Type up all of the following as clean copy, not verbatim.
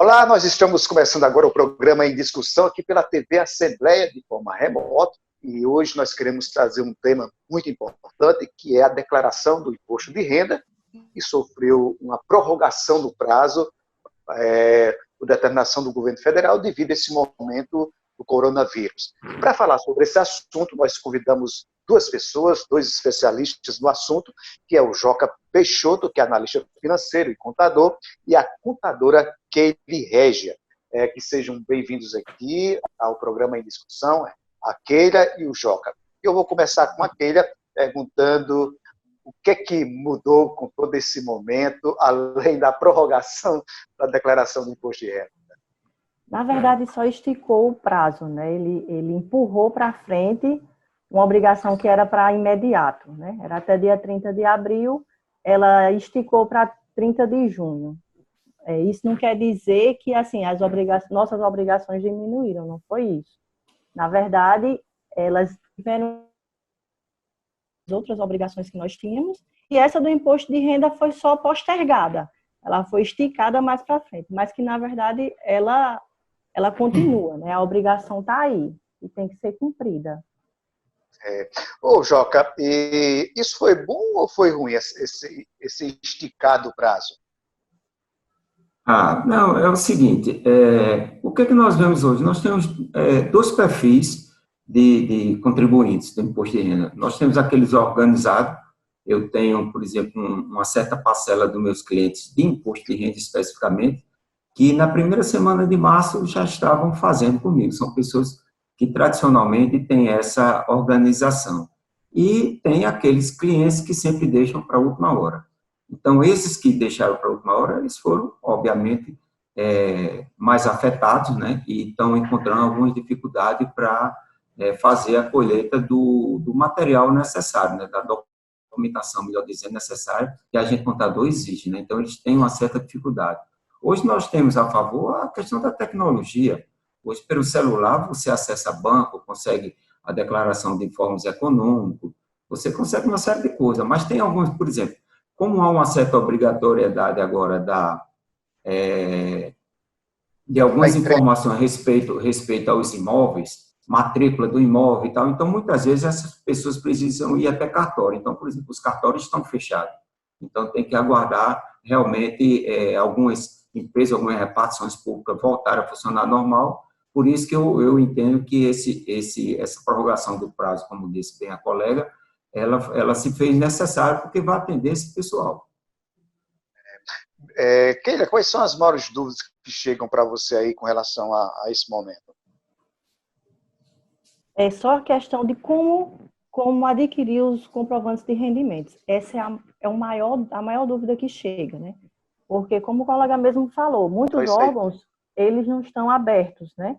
Olá, nós estamos começando agora o programa em discussão aqui pela TV Assembleia de forma remota e hoje nós queremos trazer um tema muito importante que é a declaração do imposto de renda que sofreu uma prorrogação do prazo por determinação do governo federal devido a esse momento do coronavírus. Para falar sobre esse assunto, nós convidamos duas pessoas, dois especialistas no assunto, que é o Joca Peixoto, que é analista financeiro e contador, e a contadora Keile Régia. Que sejam bem-vindos aqui ao programa em discussão, a Keila e o Joca. Eu vou começar com a Keila perguntando o que é que mudou com todo esse momento, além da prorrogação da declaração do imposto de renda. Na verdade, só esticou o prazo, né? Ele empurrou para frente uma obrigação que era para imediato, né? Era até dia 30 de abril, ela esticou para 30 de junho. Isso não quer dizer que assim, nossas obrigações diminuíram, não foi isso. Na verdade, elas tiveram as outras obrigações que nós tínhamos, e essa do imposto de renda foi só postergada. Ela foi esticada mais para frente, mas que, na verdade, ela continua, né? A obrigação está aí e tem que ser cumprida. Ô, Joca, e isso foi bom ou foi ruim, esse esticado prazo? Não, é o seguinte, o que é que nós vemos hoje? Nós temos dois perfis de contribuintes do imposto de renda. Nós temos aqueles organizados, eu tenho, por exemplo, uma certa parcela dos meus clientes de imposto de renda especificamente, que na primeira semana de março já estavam fazendo comigo. São pessoas que tradicionalmente têm essa organização. E tem aqueles clientes que sempre deixam para a última hora. Então, esses que deixaram para a última hora, eles foram, obviamente, mais afetados, né? E estão encontrando algumas dificuldades para fazer a colheita do material necessário, né? Da documentação, melhor dizendo, necessária, que a agente contador exige, né? Então, eles têm uma certa dificuldade. Hoje nós temos a favor a questão da tecnologia. Hoje, pelo celular, você acessa banco, consegue a declaração de informes econômicos, você consegue uma série de coisas, mas tem alguns, por exemplo, como há uma certa obrigatoriedade agora de algumas informações respeito aos imóveis, matrícula do imóvel e tal, então, muitas vezes, essas pessoas precisam ir até cartório. Então, por exemplo, os cartórios estão fechados. Então, tem que aguardar, realmente, algumas empresas, algumas repartições públicas voltarem a funcionar normal. Por isso que eu entendo que essa prorrogação do prazo, como disse bem a colega, ela se fez necessária porque vai atender esse pessoal. Keila, quais são as maiores dúvidas que chegam para você aí com relação a esse momento? É só a questão de como adquirir os comprovantes de rendimentos. Essa é a maior dúvida que chega, né? Porque, como o colega mesmo falou, muitos órgãos, eles não estão abertos, né?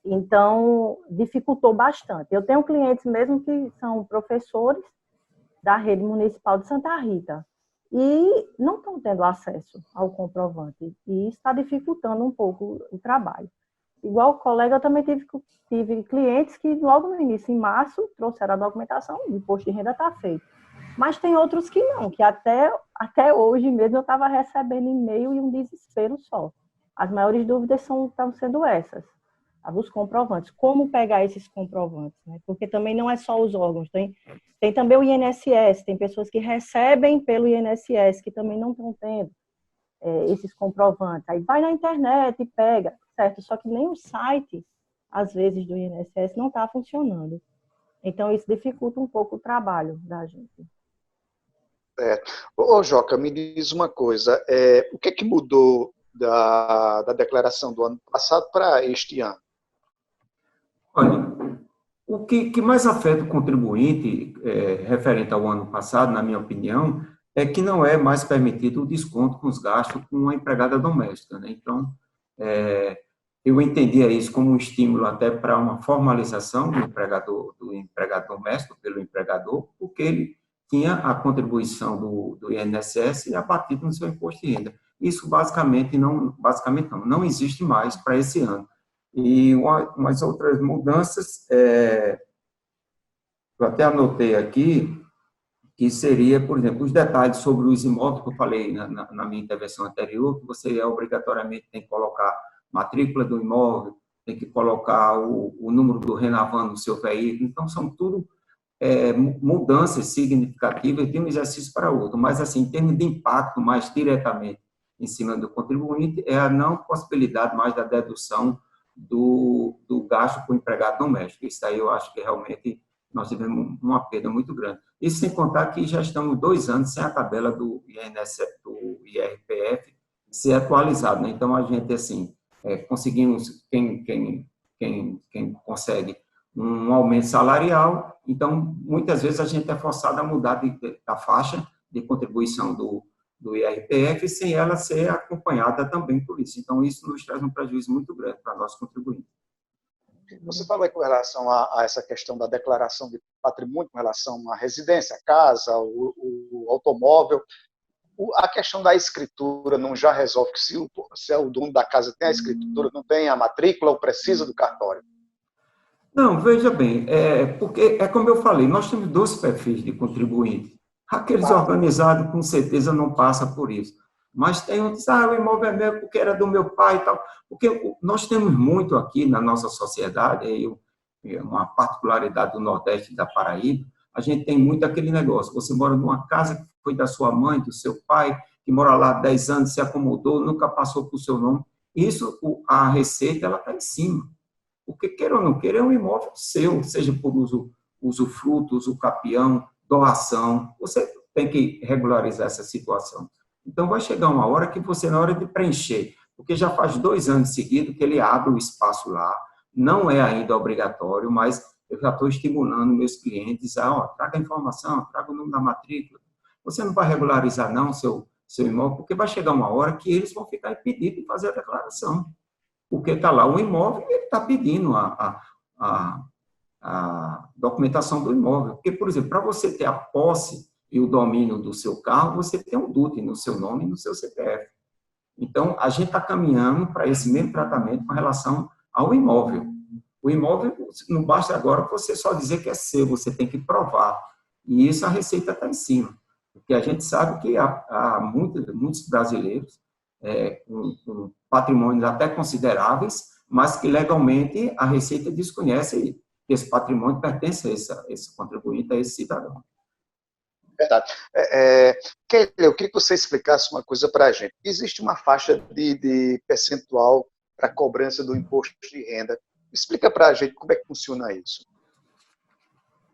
Então, dificultou bastante. Eu tenho clientes mesmo que são professores da rede municipal de Santa Rita e não estão tendo acesso ao comprovante. E isso está dificultando um pouco o trabalho. Igual o colega, eu também tive clientes que logo no início, em março, trouxeram a documentação, o imposto de renda está feito. Mas tem outros que não, que até hoje mesmo eu estava recebendo e-mail e um desespero só. As maiores dúvidas estão sendo essas. Os comprovantes, como pegar esses comprovantes, né? Porque também não é só os órgãos, tem também o INSS, tem pessoas que recebem pelo INSS, que também não estão tendo esses comprovantes. Aí vai na internet e pega, certo? Só que nem o site, às vezes, do INSS não está funcionando. Então, isso dificulta um pouco o trabalho da gente. Ô, Joca, me diz uma coisa, o que é que mudou da declaração do ano passado para este ano? Olha, o que mais afeta o contribuinte, referente ao ano passado, na minha opinião, é que não é mais permitido o desconto com os gastos com a empregada doméstica, né? Então, eu entendia isso como um estímulo até para uma formalização do empregado doméstico pelo empregador, porque ele tinha a contribuição do INSS abatido no seu imposto de renda. Isso basicamente não existe mais para esse ano. E umas outras mudanças, eu até anotei aqui, que seria, por exemplo, os detalhes sobre os imóveis que eu falei na minha intervenção anterior, que você obrigatoriamente tem que colocar matrícula do imóvel, tem que colocar o número do Renavan no seu veículo. Então, são tudo mudanças significativas de um exercício para outro. Mas, assim, em termos de impacto mais diretamente em cima do contribuinte, é a não possibilidade mais da dedução do gasto com o empregado doméstico. Isso aí eu acho que realmente nós tivemos uma perda muito grande. Isso sem contar que já estamos 2 anos sem a tabela do IRPF ser atualizada, né? Então, a gente, assim, conseguimos, quem consegue um aumento salarial, então, muitas vezes a gente é forçado a mudar da faixa de contribuição do IRPF sem ela ser acompanhada também por isso. Então, isso nos traz um prejuízo muito grande para nós contribuintes. Você falou aí com relação a essa questão da declaração de patrimônio, com relação à residência, a casa, o automóvel. A questão da escritura não já resolve que se é o dono da casa tem a escritura, não tem a matrícula ou precisa do cartório? Não, veja bem, porque é como eu falei, nós temos 2 perfis de contribuinte. Aqueles organizados, com certeza, não passam por isso. Mas tem outros, o imóvel é meu porque era do meu pai e tal. Porque nós temos muito aqui na nossa sociedade, uma particularidade do Nordeste e da Paraíba, a gente tem muito aquele negócio. Você mora numa casa que foi da sua mãe, do seu pai, que mora lá há 10 anos, se acomodou, nunca passou por seu nome. Isso, a receita, ela está em cima. Porque, queira ou não queira, é um imóvel seu, seja por usufruto, usucapião, doação. Você tem que regularizar essa situação. Então, vai chegar uma hora que você, na hora de preencher, porque já faz 2 anos seguidos que ele abre o espaço lá, não é ainda obrigatório, mas eu já estou estimulando meus clientes a, traga a informação, traga o número da matrícula. Você não vai regularizar, não, seu imóvel, porque vai chegar uma hora que eles vão ficar impedidos de fazer a declaração. Porque está lá o imóvel e ele está pedindo a documentação do imóvel. Porque, por exemplo, para você ter a posse e o domínio do seu carro, você tem um DUT no seu nome e no seu CPF. Então, a gente está caminhando para esse mesmo tratamento com relação ao imóvel. O imóvel, não basta agora você só dizer que é seu, você tem que provar. E isso a Receita está em cima. Porque a gente sabe que há muitos brasileiros com patrimônios até consideráveis, mas que legalmente a Receita desconhece que esse patrimônio pertence a esse contribuinte, a esse cidadão. Verdade. Kelly, eu queria que você explicasse uma coisa para a gente. Existe uma faixa de percentual para a cobrança do imposto de renda. Explica para a gente como é que funciona isso.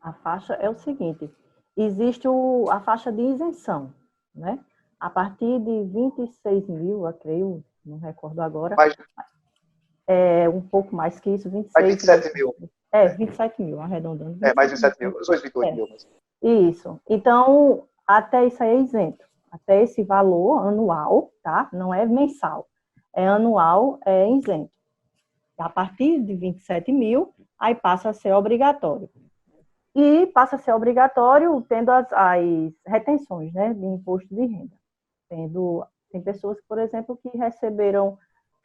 A faixa é o seguinte, existe a faixa de isenção, né? A partir de 26 mil, eu creio, não recordo agora, um pouco mais que isso, 26 mais 27 mil. 27 mil, arredondando. Mais 27 mil, uns 28 mil. Mas... Isso. Então, até isso aí é isento. Até esse valor anual, tá? Não é mensal. É anual, é isento. A partir de 27 mil, aí passa a ser obrigatório. E passa a ser obrigatório tendo as retenções, né, de imposto de renda. Tem pessoas, por exemplo, que receberam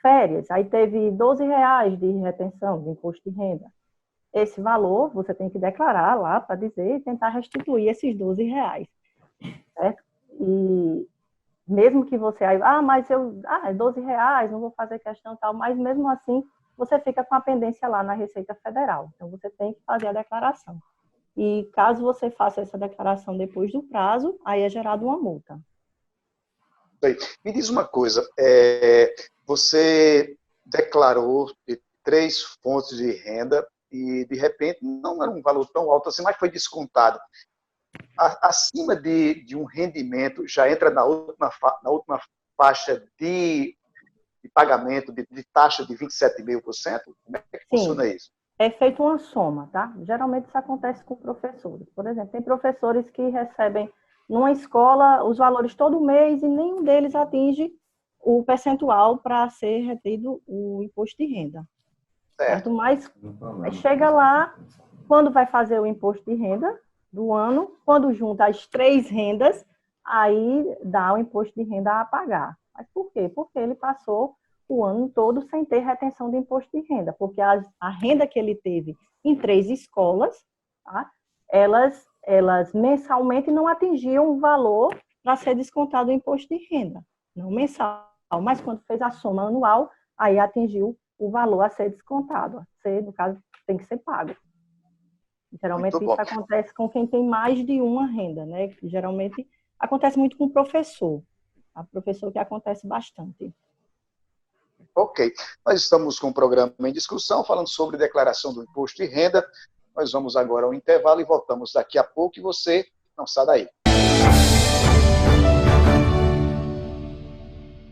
férias, aí teve R$12 de retenção de imposto de renda. Esse valor você tem que declarar lá para dizer e tentar restituir esses R$12, certo? E mesmo que você mas é R$12, não vou fazer questão tal, mas mesmo assim você fica com a pendência lá na Receita Federal. Então você tem que fazer a declaração. E caso você faça essa declaração depois do prazo, aí é gerada uma multa. Me diz uma coisa, você declarou de 3 fontes de renda e, de repente, não era um valor tão alto assim, mas foi descontado. Acima de um rendimento, já entra na última faixa de pagamento, de taxa de 27,5%? Como é que funciona isso? É feita uma soma, tá? Geralmente isso acontece com professores. Por exemplo, tem professores que recebem numa escola os valores todo mês e nenhum deles atinge o percentual para ser retido o imposto de renda. Certo? Mas chega lá, quando vai fazer o imposto de renda do ano, quando junta as 3 rendas, aí dá o imposto de renda a pagar. Mas por quê? Porque ele passou o ano todo sem ter retenção de imposto de renda, porque a renda que ele teve em 3 escolas, tá? Elas elas mensalmente não atingiam o valor para ser descontado o imposto de renda. Não mensal, mas quando fez a soma anual, aí atingiu o valor a ser descontado. No caso, tem que ser pago. Geralmente isso acontece com quem tem mais de uma renda, né? Geralmente acontece muito com o professor. A professor que acontece bastante. Ok. Nós estamos com um programa em discussão, falando sobre declaração do imposto de renda. Nós vamos agora ao intervalo e voltamos daqui a pouco, e você não sai daí.